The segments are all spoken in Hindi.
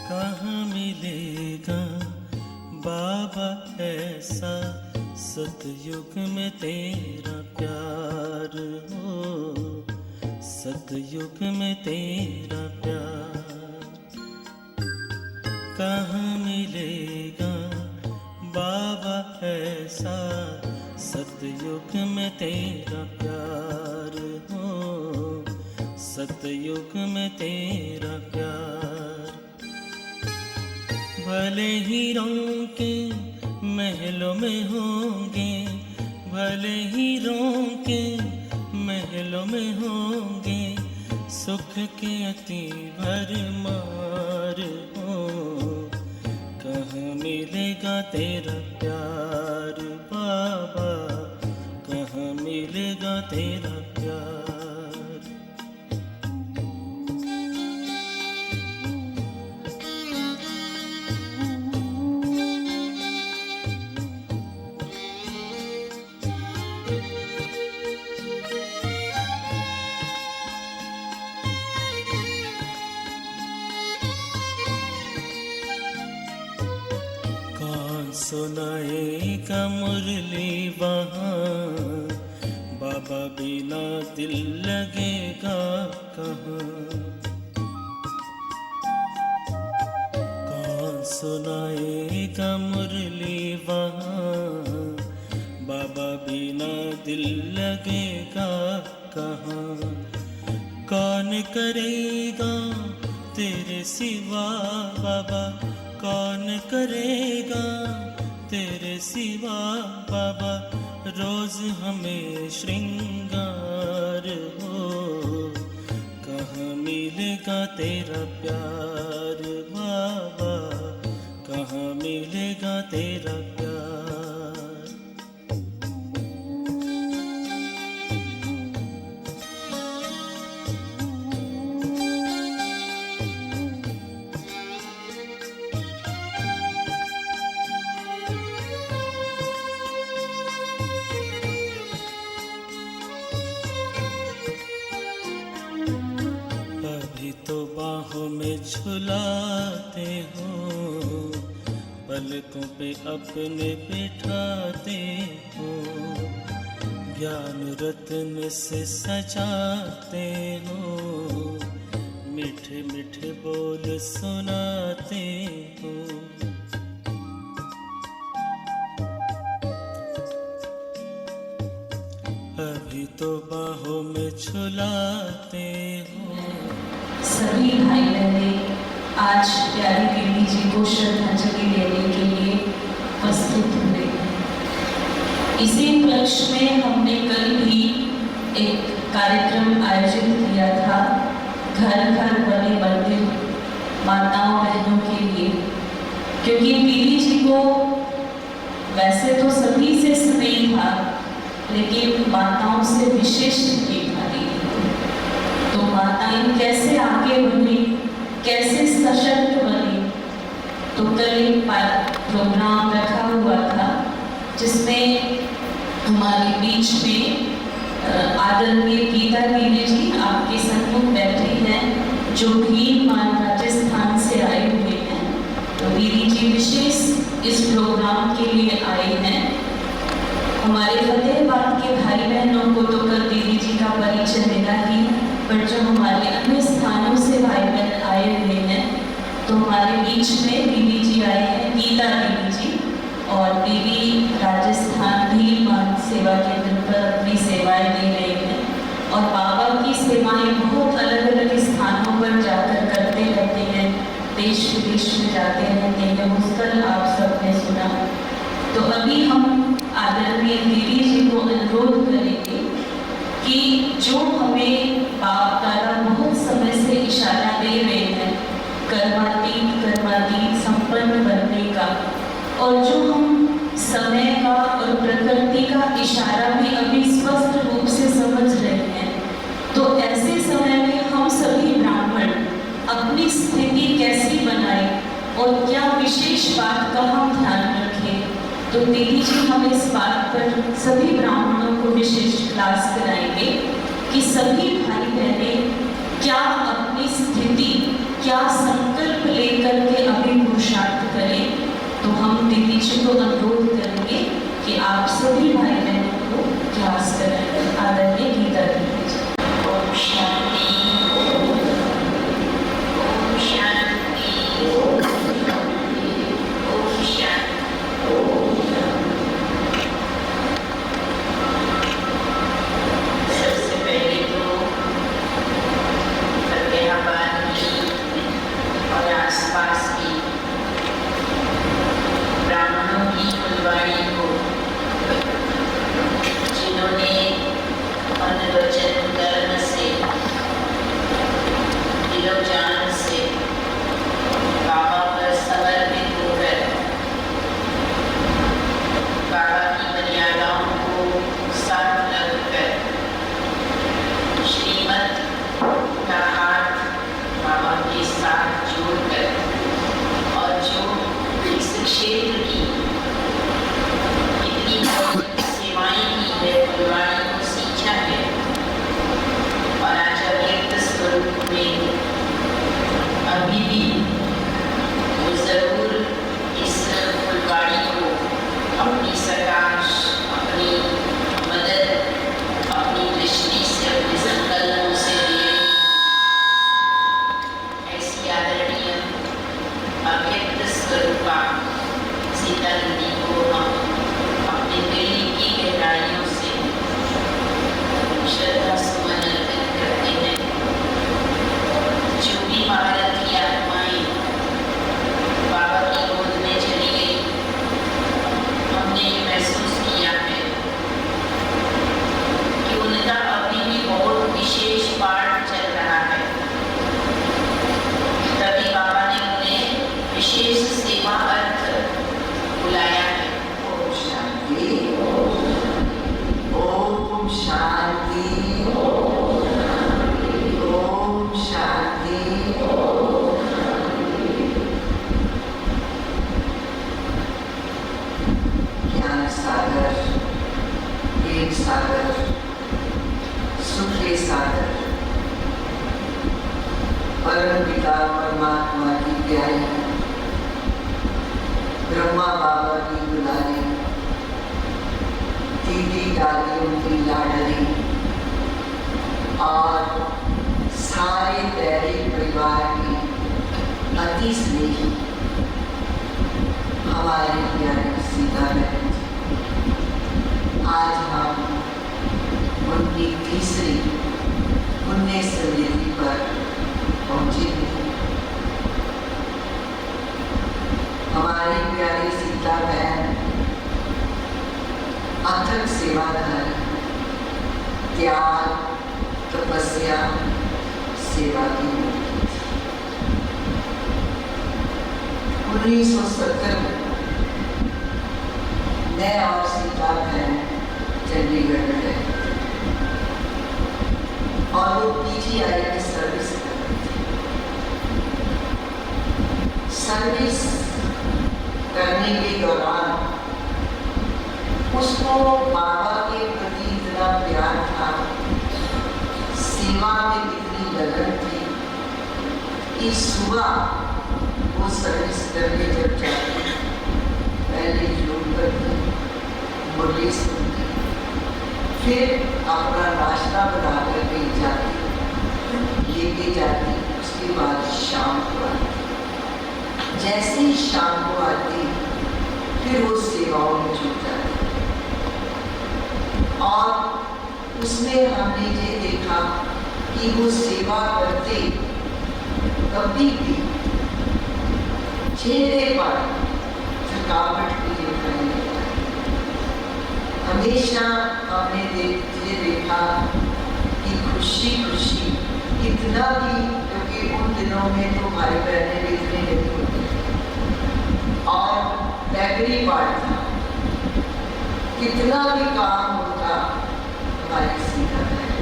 कहाँ मिलेगा बाबा ऐसा सतयुग में तेरा प्यार हो, सतयुग में तेरा प्यार। कहाँ मिलेगा बाबा ऐसा सतयुग में तेरा प्यार हो, सतयुग में तेरा प्यार। भले हीरों के महलों में होंगे, भले हीरों के महलों में होंगे, सुख के अति भरमार हो। कहाँ मिलेगा तेरा प्यार बाबा, कहाँ मिलेगा तेरा प्यार। सुनाएगा मुरली वहाँ, बाबा बिना दिल लगेगा कहाँ। कौन सुनाएगा मुरली वहाँ, बाबा बिना दिल लगेगा कहाँ। कौन करेगा तेरे सिवा बाबा, कौन करेगा तेरे सिवा बाबा, रोज हमें श्रृंगार हो। कहाँ मिलेगा तेरा प्यार बाबा, कहाँ मिलेगा तेरा प्यार। तो बाहों में झुलाते हो, पलकों पे अपने बिठाते हो, ज्ञान रत्न से सजाते हो, मीठे मीठे बोल सुनाते हो। अभी तो बाहों में झुलाते हो। सभी भाई बहने आज प्यारी देवी जी को श्रद्धांजलि देने के लिए प्रस्तुत हुए। इसी उपलक्ष्य में हमने कल भी एक कार्यक्रम आयोजित किया था, घर घर बने मंदिर माताओं बहनों के लिए। क्योंकि देवी जी को वैसे तो सभी से स्नेह था, लेकिन माताओं से विशेष स्नेह था दीदी को। तो माताएं कैसे आगे बढ़ी, कैसे सशक्त बनी। तो कल एक प्रोग्राम रखा हुआ था जिसमें हमारे बीच में आदरणीय गीता दीदी जी आपके सन्मुख बैठे हैं, जो भीलवाड़ा राजस्थान से आए हुए हैं। तो दीदी जी विशेष इस प्रोग्राम के लिए आए हैं। हमारे फतेहाबाद के भाई बहनों को तो कल दीदी जी का परिचय देना ही, पर जो हमारे अन्य स्थानों से भाई बहन आए हुए हैं, तो हमारे बीच में दीदी जी आए हैं, गीता दीदी जी, और दीदी राजस्थान भीलवाड़ा सेवा केंद्र पर अपनी सेवाएं दे रहे हैं। और बाबा की सेवाएं बहुत अलग अलग स्थानों पर जाकर करते रहते हैं, देश विदेश में जाते रहते हैं, उस कल आप सबने सुना। तो अभी हम आदरणीय दीदी जी को अनुरोध करेंगे कि जो हमें बाप दादा बहुत समय से इशारा दे रहे हैं कर्मातीत संपन्न बनने का, और जो हम समय का और प्रकृति का इशारा भी अभी स्पष्ट रूप से समझ रहे हैं, तो ऐसे समय में हम सभी ब्राह्मण अपनी स्थिति कैसी बनाए और क्या विशेष बात का हम ध्यान रखें। तो दीदी जी हम इस बात पर सभी ब्राह्मणों को विशेष क्लास कराएंगे कि सभी भाई बहनें क्या अपनी स्थिति, क्या संकल्प लेकर के आप सभी भाई बहनों को क्लास कराएं। आदरणीय गीता दीजिए। ओम शांति, ओम शांति, ओम शांति। सबसे पहले तो फतेहाबाद की और आसपास की ब्राह्मणों की फुलवाड़ी को, जिन्होंने अन्न वचन कर्म से दिलो जान से बाबा पर समर्पित होकर बाबा की मर्यादाओं को साथ रखकर श्रीमत का हाथ बाबा के साथ जोड़कर और जो इस क्षेत्र की इतनी सेवाएं की है, फुलवाड़ी को सींचा है और आज अव्यक्त स्वरूप में अभी भी वो जरूर इस फुलवाड़ी को अपनी सकाश, अपनी मदद, अपनी दृष्टि से, अपने संकल्पों से दे। ऐसी आदरणीय अव्यक्त स्वरूपा सीता दीदी को हम अपने दिल की गहराइयों से श्रद्धा सुमन अर्पित करते हैं। जो भी भारत की आत्माएं बाबा की गोद में चली गई, हमने ये महसूस किया है कि उनका अभी भी बहुत विशेष पाठ चल रहा है। तभी बाबा ने उन्हें विशेष सेवा अर्थ बुलाया है। ओम शांति, ओम शांति, ओम शांति। ज्ञान सागर, प्रेम सागर, सुख के सागर, परम पिता परमात्मा की प्यारी ब्रह्मा बाबा की दुलारी, दीदी दादियों की लाडली और सारे प्यारे परिवार की अति स्नेही हमारे प्यारे सीता बहन, आज हम उनकी तीसरी पुण्य स्मृति पर पहुंचे हैं। हमारी प्यारी सीता बहन अथक सेवाधार, त्याग, तपस्या, सेवा की मूर्ति। 1970 में मैं और सीता बहन चंडीगढ़ में गए और वो PGI की सर्विस कर रही थी। सर्विस करने के दौरान उसको बाबा के प्रति इतना प्यार था, सेवा में इतनी लगन थी कि सुबह वो सर्विस करके जब जाती, पहले योग करती, मुरली सुनती, फिर अपना नाश्ता बना करके जाती, लेके जाती। उसके बाद शाम को आती। जैसे ही शाम को आती, फिर वो सेवाओं में जुट जाती। और उसमें हमने ये देखा कि वो सेवा करते कभी भी चेहरे पर थकावट की रेखा नहीं दिखाई। हमेशा हमने ये देखा कि खुशी खुशी कितना भी, क्योंकि उन दिनों में तो भाई बहनें भी इतने नहीं होते और बैकरी पार्ट था, कितना भी काम होता हमारी सीता बहन।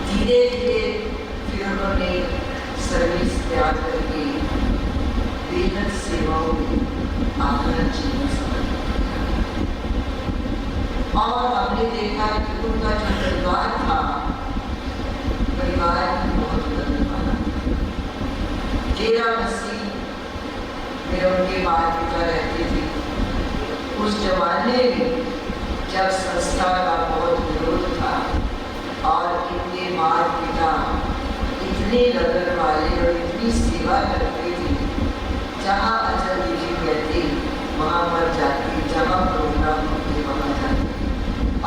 धीरे धीरे फिर उन्होंने सर्विस त्याग करके बेहद सेवाओं में अपना जीवन समर्पित किया। और हमने देखा कि उनका जो परिवार था, परिवार बहुत बदलने वाला। 13 मसीह में उनके माता पिता रहते थे। उस जमाने में जब संस्था का बहुत विरोध था और इनके माता पिता इतने लगन वाले और इतनी सेवा करते थे, जहाँ अजल देवी कहते वहाँ पर जाते, जहाँ प्रोग्राम होते वहाँ जाते।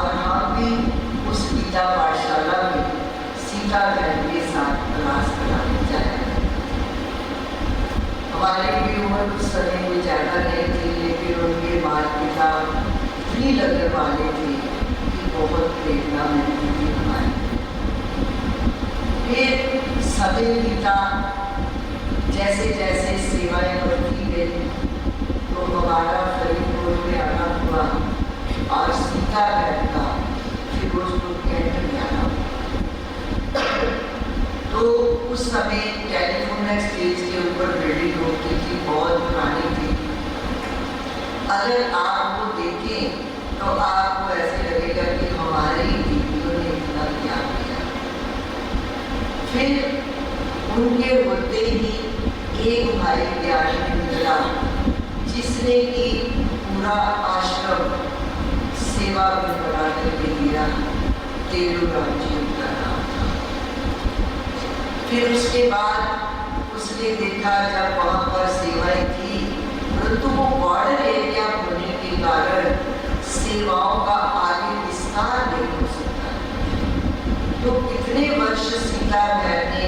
और हम भी उस गीता पाठशाला में सीता बहन के साथ क्लास कराने जाए। हमारे भी उम्र उस समय में ज़्यादा नहीं थी, लेकिन उनके माता पिता इतनी लगन वाले थे कि बहुत प्रेरणा मिलती थी हमारी। फिर समय बीता, जैसे जैसे सेवाएं बढ़ती गई तो हमारा फरीदपुर में आना हुआ और सीता बहन का फिरोजपुर कैंट में आना। तो उस समय टेलीफोन एक्सचेंज के ऊपर बिल्डिंग होती थी, बहुत पुरानी थी। अगर आप वो देखें तो आपको ऐसे लगेगा कि हमारे दीदियों ने इतना त्याग किया। फिर उनके होते ही एक भाई ज्ञान में मिला जिसने कि पूरा आश्रम सेवा में बना करके दिया। तेलुराम जी उनका नाम था। फिर उसके बाद उसने देखा जब वहाँ पर सेवाएं थी, परंतु वो बॉर्डर एरिया होने के कारण सेवाओं का आगे विस्तार नहीं हो सकता। तो कितने वर्ष सीता बहन ने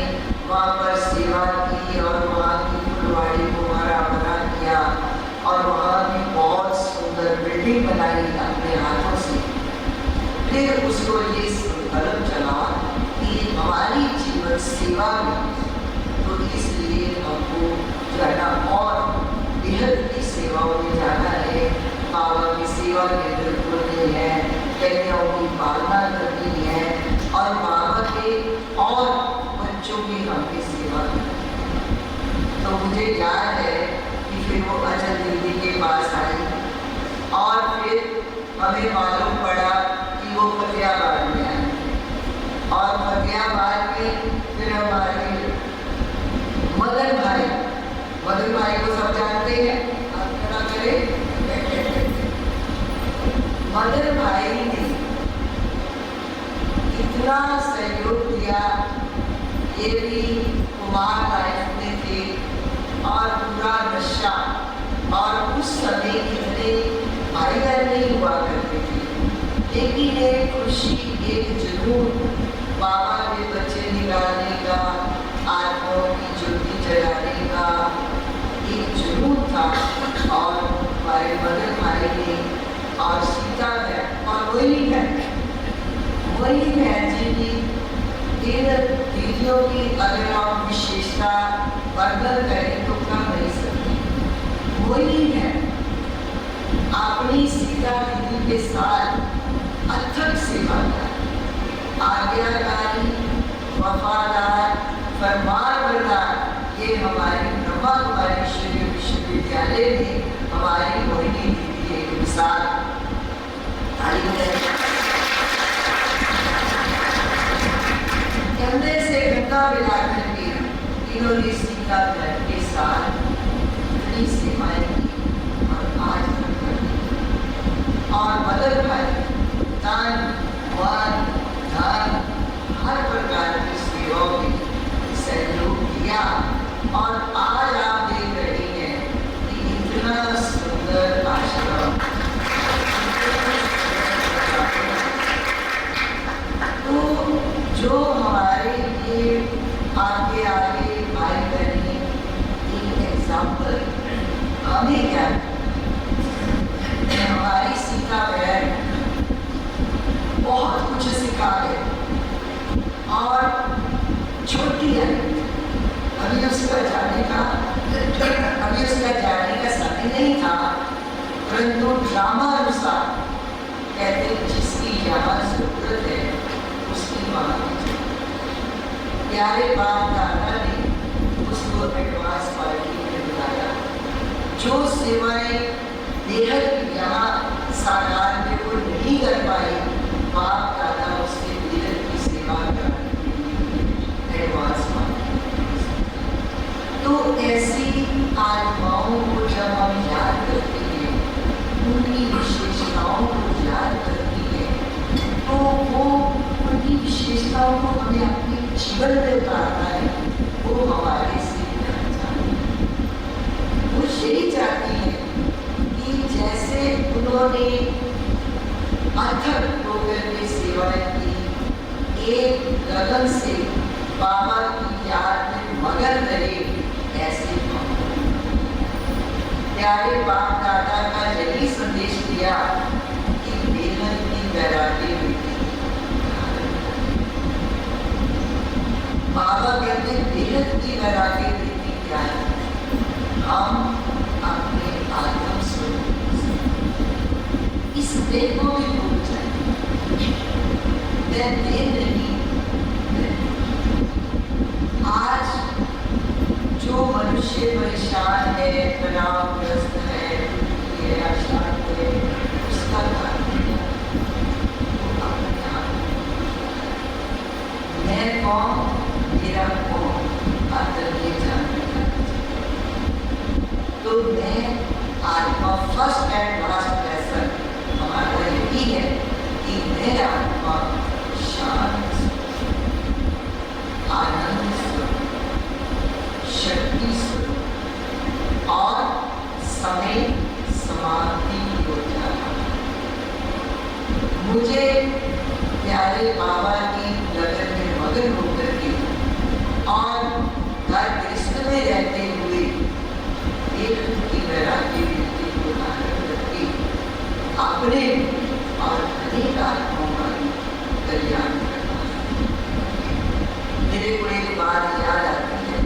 वहाँ पर सेवा की और वहाँ की फुलवाड़ी को हरा भरा किया और वहाँ भी बहुत सुंदर बिल्डिंग बनाई अपने हाथों से। फिर उसको ये संकल्प चला कि हमारी जीवन सेवा में, तो इसलिए हमको जाना और बेहद की सेवाओं में जाना है। बाबा की सेवा केंद्र खोलने हैं, कन्याओं की पालना करनी है और बाबा के और बच्चों की हमने सेवा करनी। तो मुझे याद है कि फिर वो अजल दीदी के पास आई और फिर हमें मालूम पड़ा कि वो फतेहाबाद में आए और फतेहाबाद में फिर हमारे मदन भाई को सब जानते हैं, आप क्या करें। मदन भाई ने इतना सहयोग दिया, ये भी कुमार लाइफ में थे और पूरा नशा, और उस समय इतने भाई बहन नहीं हुआ करते थे, लेकिन एक खुशी, एक जुनून बाबा के बच्चे निकालने का, आत्माओं की ज्योति जलाने का एक जुनून था। और हमारे मदन भाई ने और सीता बहन और मोहिनी बहन जी की इन दीदियों की अगर आप विशेषता वर्णन करें तो कम नहीं सकती। मोहिनी बहन अपनी सीता दीदी के साथ अथक सेवा कर, आज्ञाकारी, वफादार, फरमानबरदार। ये हमारी ब्रह्मा कुमारी विश्वविद्यालय में हमारी मोहिनी दीदी एक मिसाल आई है। कंधे से गंगा मिला करके इन्होंने सीता बहन के साथ इतनी सेवाएं की और आज तक करती। और मदन भाई दान, मान, धन, हर प्रकार की सेवाओं में सहयोग किया और आज आप देख रहे हैं कि इतना सुंदर आश्रम। तो जो हमारे ये आगे भाई बहने एक एग्जाम्पल हमें क्या, हमारी सीता बहन बहुत कुछ सिखा है और छोटी है, अभी उसका जाने का समय नहीं था, परंतु ड्रामा अनुसार कहते जिसकी यहाँ जरूरत है उसकी वहाँ प्यारे बाप दादा ने उसको एडवांस पार्टी में बुलाया। जो सेवाएं बेहद यहाँ साकार में वो नहीं कर पाए, बाप दादा उसके बेहद की सेवा कराने के लिए एडवांस पार्टी। तो ऐसी आत्माओं को जब हम याद करते हैं, उनकी जीवन में प्रार्थना है वो हमारे से क्या चाहती है। वो यही चाहती है कि जैसे उन्होंने अथक होकर के सेवाएं की, एक लगन से बाबा की याद में मगन रहे, ऐसे हम प्यारे बाप दादा का यही संदेश दिया कि बेहद की वैराग्य बेटी। बाबा कहते बेहद की वैराग्य बेटी क्या है? हम अपने आत्म स्वरूप इस देह को भी भूल जाए। मैं देह नहीं, आज जो मनुष्य परेशान है, तनावग्रस्त है, दुखी है, अशांत है, उसका कारण क्या है? वो अपने आप मैं कौन, मेरा कौन, अंदर ये जानने का। तो मैं आत्मा फर्स्ट एंड लास्ट लेसन हमारा यही है कि मैं आत्मा शांत, आनंद स्वरूप, शक्ति स्वरूप और समय समाधि हो जाना। मुझे प्यारे बाबा की लगन में मगन होकर के और घर कृष्ण में रहते हुए एक की वैराग्य वृत्ति को धारण करके अपने और अनेक आत्माओं का कल्याण करना। मेरे को एक बात याद आती है,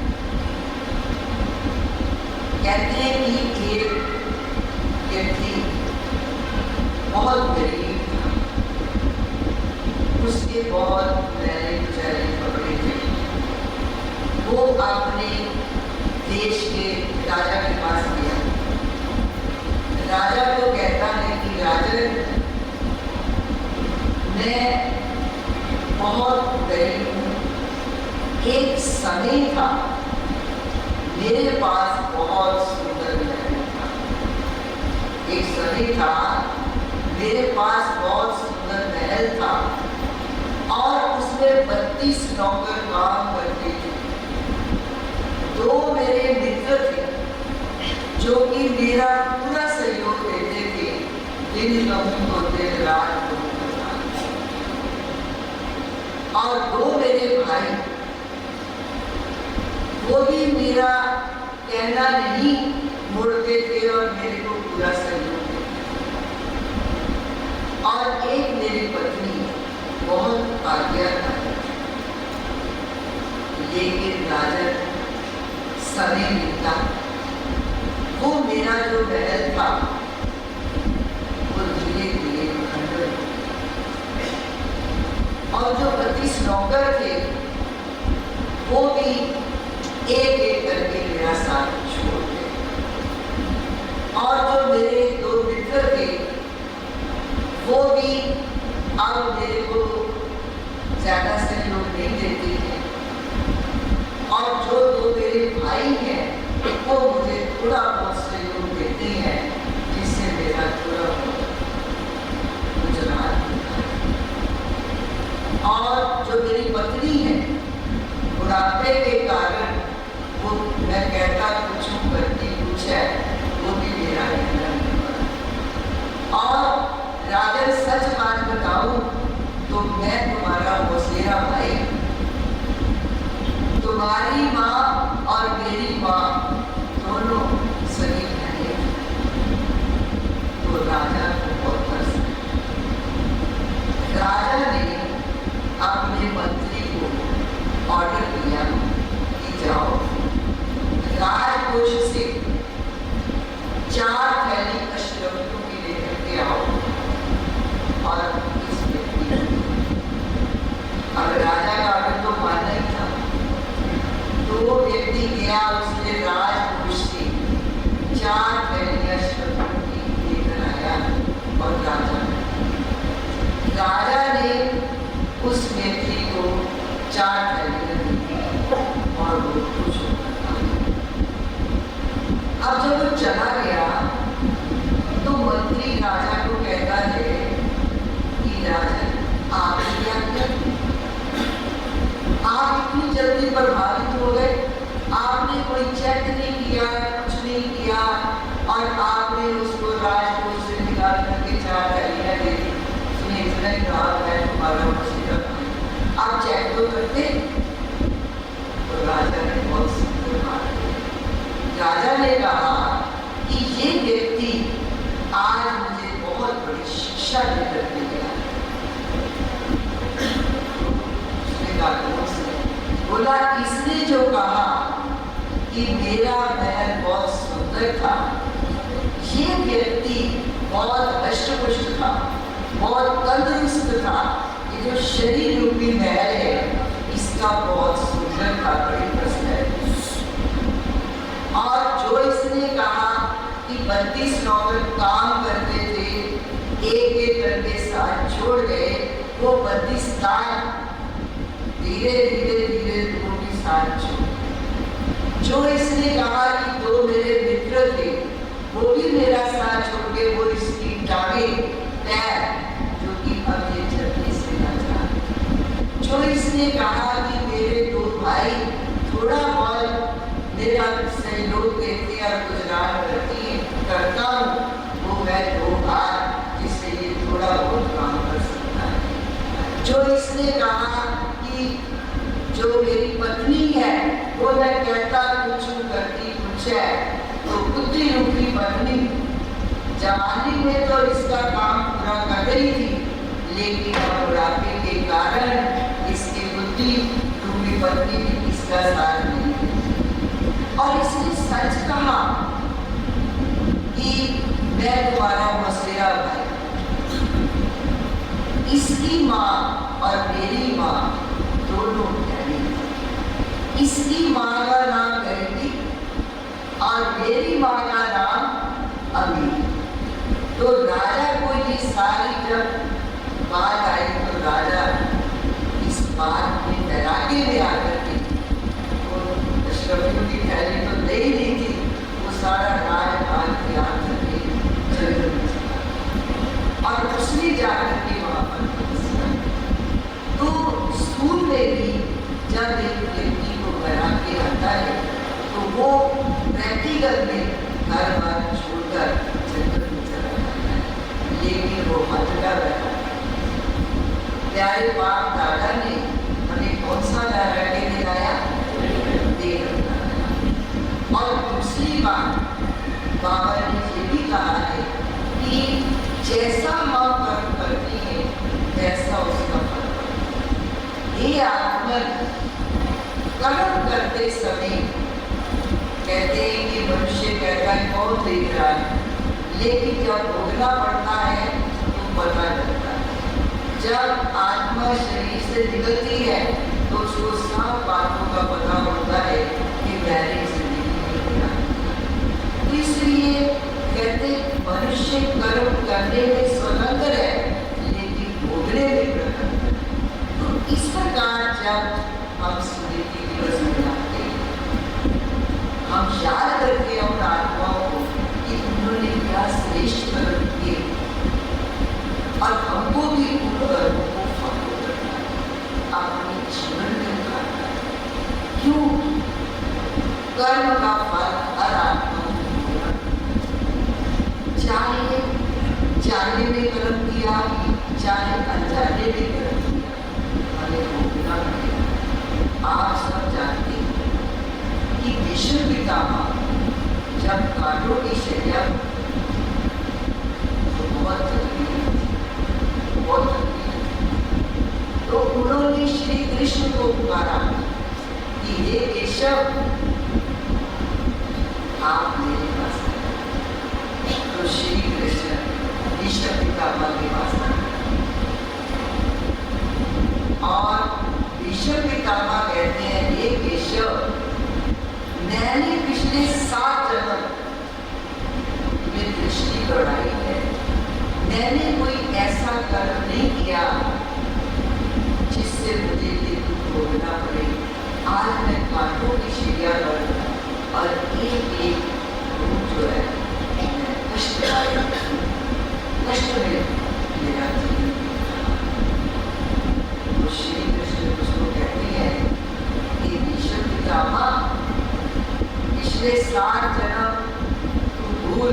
कहते हैं कि एक व्यक्ति बहुत गरीब था, उसके बहुत मैले कुचैले कपड़े थे। वो अपने देश के राजा के पास गया। राजा को कहता है कि राजन, मैं बहुत गरीब हूँ, एक समय था मेरे पास बहुत सुंदर महल था। एक समय था मेरे पास बहुत सुंदर महल था और उसमें 32 नौकर काम करते थे। 2 मेरे मित्र थे जो कि मेरा पूरा सहयोग देते थे, दिन को दिन रात को। और 2 मेरे भाई, वो भी मेरा कहना नहीं मुड़ते थे और मेरे को पूरा सहयोग देते। और एक मेरी पत्नी बहुत आज्ञाकारी, लेकिन राजन समय मिलता वो मेरा जो महल था वो धीरे धीरे खंडन, और जो 32 नौकर थे वो भी एक एक करके मेरा साथ छोड़ गए। और जो मेरे 2 मित्र थे वो भी अब मेरे को ज्यादा सहयोग नहीं देते थे। और जो 2 मेरे भाई हैं वो मुझे थोड़ा बहुत सहयोग देते हैं, जिससे मेरा थोड़ा गुजरात होता है। और जो मेरी पत्नी है, बुढ़ापे के कारण वो मैं कहता कुछ हूँ करती कुछ है, वो भी मेरा कहना नहीं पड़ा। और राजन सच बात बताऊं तो मैं तुम्हारा मौसेरा भाई, तुम्हारी माँ और मेरी माँ दोनों सगी बहनें। तो राजा को बहुत तरस आया। राजा ने अपने मंत्री को ऑर्डर दिया कि जाओ राजकोष से 4 थैली अष्टवक्रों की लेकर के आओ और इस व्यक्ति। अब राजा का ऑर्डर तो मानना ही था, तो वो व्यक्ति गया, उसने राजकोष से 4 थैली अष्टवक्रों की लेकर आया और राजा ने उस व्यक्ति को 4 थैलियां दी और वो खुश होकर था। अब जब वो चला गया तो मंत्री राजा को कहता है कि राजन, आप क्या करते, आप इतनी जल्दी प्रभावित हो गए। आपने कोई चेक नहीं किया, कुछ नहीं किया, और आपने उसको राजकोष से निकाल करके 4 डालियां दे दी। उसने इतना ही कहा है तुम्हारा मसीहा, आप चेक तो करते। तो राजा ने बहुत सुंदर बात की। राजा ने कहा कि ये व्यक्ति आज मुझे बहुत बड़ी शिक्षा दे करके गया। उसने कहा बोला, इसने जो कहा कि मेरा महल बहुत सुंदर था, ये व्यक्ति बहुत हष्ट-पुष्ट था, बहुत तंदुरुस्त था। ये जो शरीर रूपी महल है, इसका बहुत सुंदर था, बड़ी पर्सनैलिटी। और जो इसने कहा कि 32 नौकर काम करते थे, एक करके साथ छोड़ गए, वो 32 साल धीरे धीरे धीरे लोगों के साथ छोड़। जो इसने कहा कि 2 मेरे मित्र थे, वो भी मेरा साथ छोड़ के वो इसकी टांगें पैर जो कि अब ये चलने से न जा। जो इसने कहा कि मेरे 2 भाई थोड़ा बहुत मेरा सहयोग देते और गुजरान करता हूँ, वो मैं 2 बार जिससे ये थोड़ा बहुत काम कर सकता है। जो इसने कहा कि जो मेरी पत्नी है, वो मैं कहता कुछ करती कुछ है, तो बुद्धि रूपी पत्नी जवानी में तो इसका काम पूरा कर रही थी, लेकिन बुढ़ापे के कारण इसकी बुद्धि रूपी पत्नी भी इसका साथ नहीं दी। और इसने सच कहा कि मैं तुम्हारा मसेरा भाई। इसकी माँ और मेरी माँ दोनों प्यारी। इसकी माँ का नाम गरीबी और मेरी माँ का नाम अमीर। तो राजा को ये सारी जब बात आई, तो राजा इस बात में वैराग्य में आकर के, तो अशरफियों की थैली तो ले ही नहीं थी, वो सारा राजपाल त्याग करके जंगल में चला और उसने जाकर के वहाँ पर तो स्कूल में भी जब एक व्यक्ति को वैराग्य आता है, तो वो प्रैक्टिकल में हर बार छोड़कर जंगल में चला जाता है, लेकिन वो हटका बैठा। प्यारे बाप दादा ने हमें कौन सा वैराग्य दिलाया? और दूसरी बात बाबा ने ये भी कहा है कि जैसा माँ कर्म करती है, वैसा उसका फल। ये आत्मा कर्म करते समय कहते हैं कि मनुष्य कहता है कौन देख रहा है, लेकिन जब भोगना पड़ता है तो पता चलता है। जब आत्मा शरीर से निकलती है तो उसको सब बातों का पता होता है कि मैंने जिंदगी में क्या किया। इसलिए कहते मनुष्य कर्म करने में स्वतंत्र है, लेकिन भोगने में प्रतंत्र। इस प्रकार जब हम स्मृति दिवस मनाते हैं, हम याद करते हैं उन आत्माओं को कि उन्होंने क्या श्रेष्ठ कर्म किए, और हमको भी उन कर्मों को फॉलो करना है, अपने जीवन में उतारना है। क्यों? कर्म का फल हर आत्मा को मिलेगा। चाहे जाने में कर्म किया, चाहे अनजाने में कर्म किया, हमें भोगना पड़ेगा। आप सब जानते हैं कि विष्णु पितामह जब कांटों की शैया तो बहुत तकलीफ थी, बहुत तकलीफ। तो उन्होंने श्री कृष्ण को पुकारा कि हे केशव, आप मेरे पास आए। तो श्री कृष्ण विष्णु पितामह के पास आए, और विष्णु पितामह कहते हैं हे केशव, मैंने पिछले 7 जन्म में दृष्टि बढ़ाई है, मैंने कोई ऐसा कर्म नहीं किया जिससे मुझे ये दुख भोगना पड़े। आज मैं कांटों की शैया पर और एक एक रूप जो है कष्ट में मेरा जीवन। तो श्री कृष्ण उसको कहते हैं कि 60 जन्म तू भूल,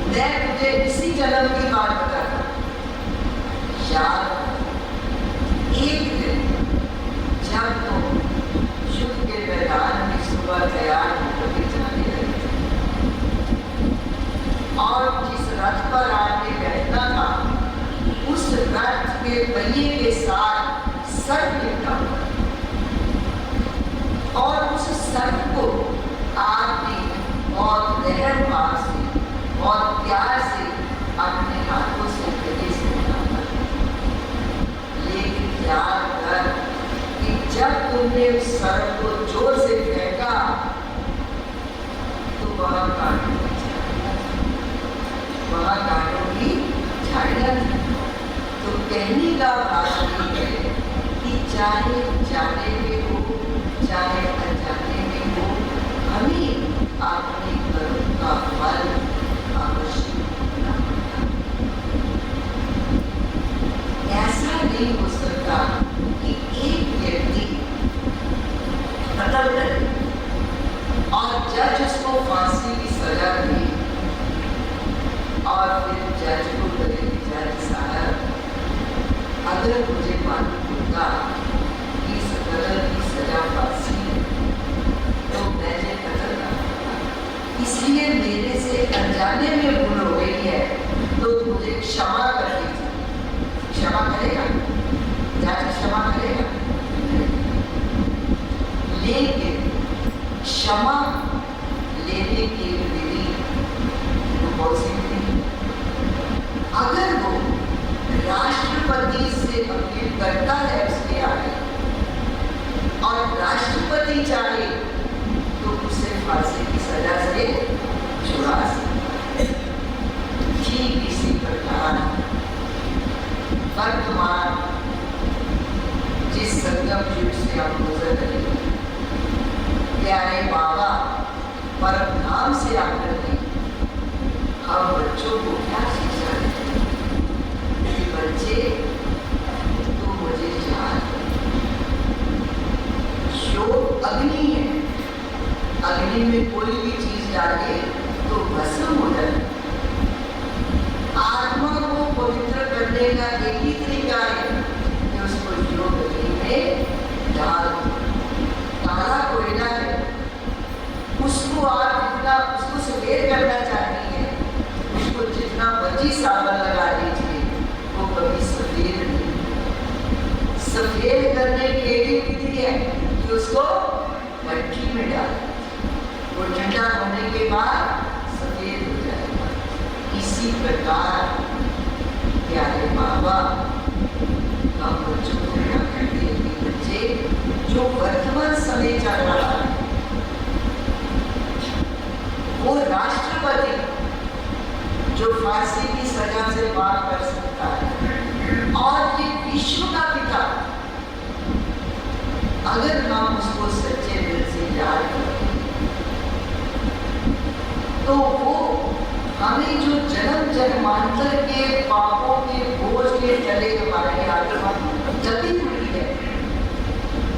मैं तुझे इसी जन्म की बात बताता। याद एक दिन जब तुम युद्ध के मैदान में सुबह तैयार होकर के जाने लगे थे और जिस रथ पर आपने बैठना था उस रथ के पहिए के साथ सर्प लिपटा और उस सर्प को आपने बहुत रहमभाव से बहुत प्यार से अपने हाथों से गले से उठाया। लेकिन याद कर कि जब तुमने उस सर्प को जोर से फेंका तो वह कांटों की झाड़ियां थी। तो कहने का भाव ये है कि चाहे जाने में हो चाहे अनजाने में हो, हमें अपने कर्म का फल अवश्य भोगना पड़ता है। ऐसा नहीं हो सकता कि एक व्यक्ति कत्ल करे और जज उसको फांसी की सजा दे और फिर जज को करे जज साहब, अगर मुझे मालूम होता कि इस कत्ल की सजा फांसी है तो मैंने कत्ल ना किया, इसलिए मेरे से अनजाने में भूल हो गई है तो मुझे क्षमा कर दीजिए। क्षमा करेगा जज? क्षमा करेगा? लेकिन क्षमा लेने की विधि बहुत सी विधि। अगर वो राष्ट्रपति से अपील करता है उसके आगे और राष्ट्रपति चाहे तो उसे फांसी की सजा से छुड़ा सकता है। ठीक इसी प्रकार वर्तमान जिस संगम युग से हम गुजर रहे हैं, प्यारे बाबा परम नाम से आकर के हम बच्चों को क्या शिक्षा देते हैं कि बच्चे तो मुझे याद योग अग्नि है, अग्नि में कोई भी चीज डाले तो भस्म हो जाए। आत्मा को पवित्र करने का एक ही तरीका है कि उसको योग अग्नि में डाल दो। काला कोयला है, उसको आप जितना उसको सफेद करना चाहती हैं, उसको जितना मर्जी साबुन लगा दीजिए वो कभी सफेद नहीं। सफेद करने की एक विधि है कि उसको भट्टी में डाल, वो ठंडा होने के बाद सफेद हो जाएगा। इसी प्रकार प्यारे बाबा हम बच्चों को क्या कहते हैं कि बच्चे जो वर्तमान समय चल रहा है वो राष्ट्रपति जो फांसी की सजा से पार कर सकता है और ये विश्व का पिता, अगर हम उसको सच्चे दिल से याद करें तो वो हमें जो जन्म जन्मांतर के पापों के बोझ के तले हमारे आत्मा जल्दी हुई है,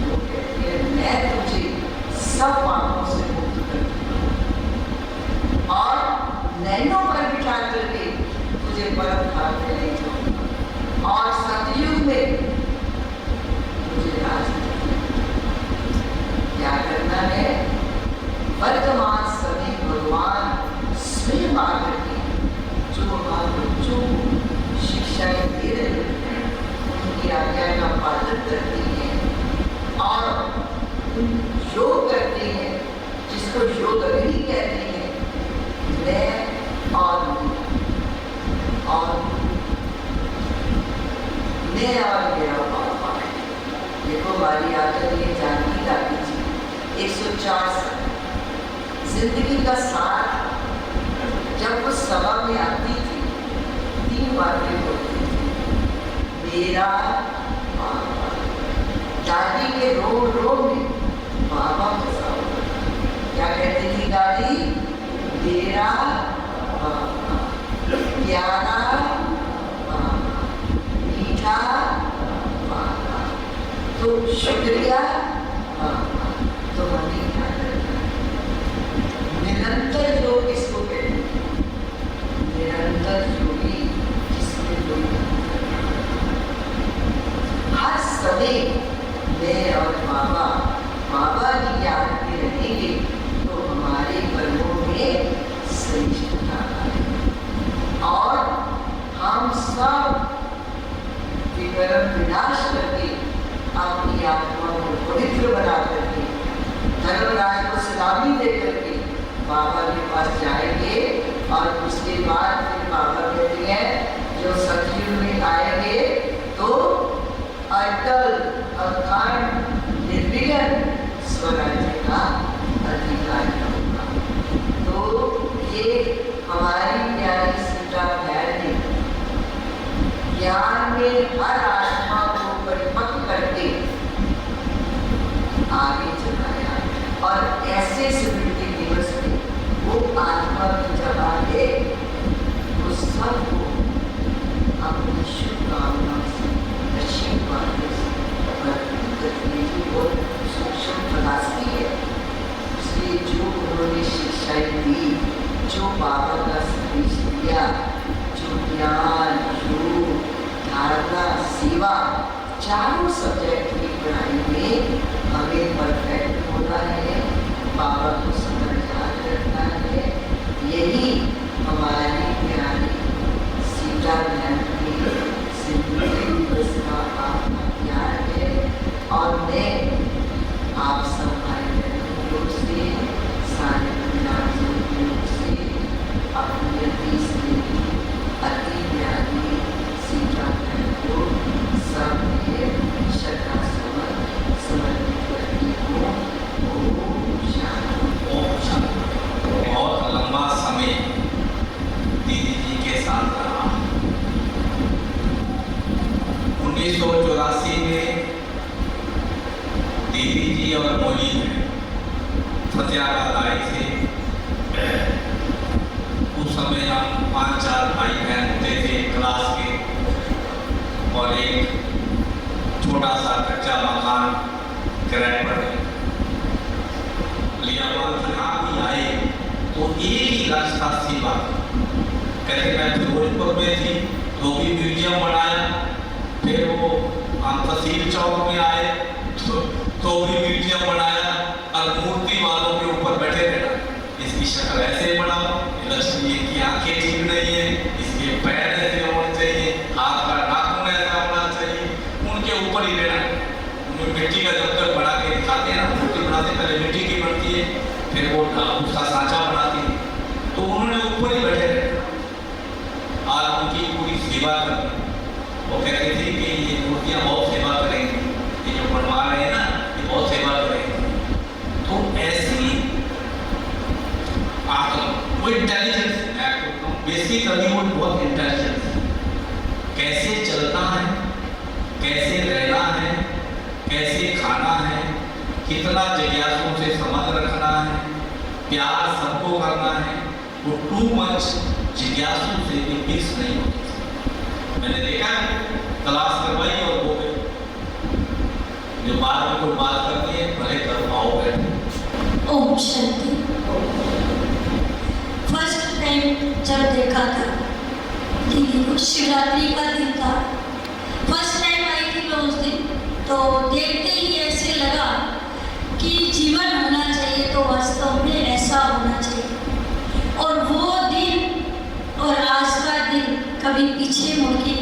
वो कहती है मैं तुझे सब पापों से मुक्त कर दूंगा और नैनों पर बिठा करके तुझे परम धाम में ले जाऊंगा और सतयुग में तुझे राज क्या करना है। वर्तमान समय भगवान स्वयं आकर के जो हम बच्चों को शिक्षाएं दे रहे हैं उनकी आज्ञा का पालन करते हैं और योग करते हैं, जिसको योग अग्नि कहते हैं। मैं और मेरा पापा, देखो हमारी आदत ये जानकी दादी जी 104 साल जिंदगी का साथ जब वो सभा में आती थी 3 बातें बोलती थी, मेरा पापा। दादी के रोम रोम में बाबा बसा हुआ था। क्या कहती थी दादी? मेरा पापा, प्यारा पापा, मीठा पापा, तो शुक्रिया पापा। तो हमें क्या करना है? पास जाएंगे और उसके बाद फिर बाबा कहते हैं जो सतयुग में आएंगे तो अटल अखंड निर्विघ्न स्वराज्य का अधिकार होगा। तो ये हमारी प्यारी सीता बहन ने ज्ञान में हर आत्मा को परिपक्व करके आगे चलाया और ऐसे स्मृति दिवस में वो आत्मा की जगह है वो सबको अपनी शुभकामनाओं से आशीर्वाद करने की बहुत सूक्ष्म तलाशती है। इसलिए जो उन्होंने शिक्षाएं दी, जो बाबा का संदेश दिया, जो ज्ञान, योग, धारणा, सेवा, चारों सब्जेक्ट की पढ़ाई में हमें परफेक्ट होना है, बाबा को सदा याद रखना है। यही हमारी प्यारी सीता बहन के स्मृति दिवस का आपका प्यार है। और मैं आप सब भाई बहनों से, सारे विद्यार्थियों से अपनी अति प्यारी सीता बहन को सब श्रद्धा समर्पित करती हूँ। बहुत लंबा समय दीदी जी के साथ रहा। 1984 में दीदी जी और मोली में फतेहाबाद आए थे। उस समय हम 5-4 भाई बहन होते थे क्लास के और एक छोटा सा कच्चा मकान किराए पर लिया हुआ। यहाँ भी आए तो एक ही रास्ता सेवा। कहते मैं फिरोजपुर में थी तो भी म्यूजियम बनाया, फिर वो हम तहसील चौक में आए तो भी म्यूजियम बनाया और मूर्ति वालों के ऊपर बैठे रहना, इसकी शक्ल ऐसे बनाओ, लक्ष्मी की आंखें ठीक नहीं है, इसके पैर ऐसे होने चाहिए, हाथ का नाखून ऐसा होना चाहिए, उनके ऊपर ही रहना। मिट्टी का जब तक बना के दिखाते हैं ना, मूर्ति बनाते पहले मिट्टी की बनती है, फिर वो उसका सांचा बनाती है, तो उन्होंने ऊपर ही बैठे रहना और उनकी पूरी सेवा करनी। वो कहते थे कि ये मूर्तियाँ बहुत सेवा करेंगी, ये जो बनवा रहे हैं ना ये बहुत सेवा करेंगे। तो ऐसी वो इंटेलिजेंस बेसिकली वो बहुत इंटेलिजेंस, कैसे चलना है, कैसे रहना है, कैसे खाना है, कितना जिज्ञासुओं से संबंध रखना है, प्यार सबको करना है, वो टू मच जिज्ञासु से भी मिक्स नहीं होती। मैंने देखा क्लास करवाई और वो जो बाद में कोई बात करती है भले कर पाओ बैठे। ओम शांति। फर्स्ट टाइम जब देखा था दीदी को, शिवरात्रि का दिन था, फर्स्ट टाइम आई थी मैं उस दिन, तो देखते ही ऐसे लगा कि जीवन होना चाहिए तो वास्तव में ऐसा होना चाहिए। और वो दिन और आज का दिन कभी पीछे मुड़ के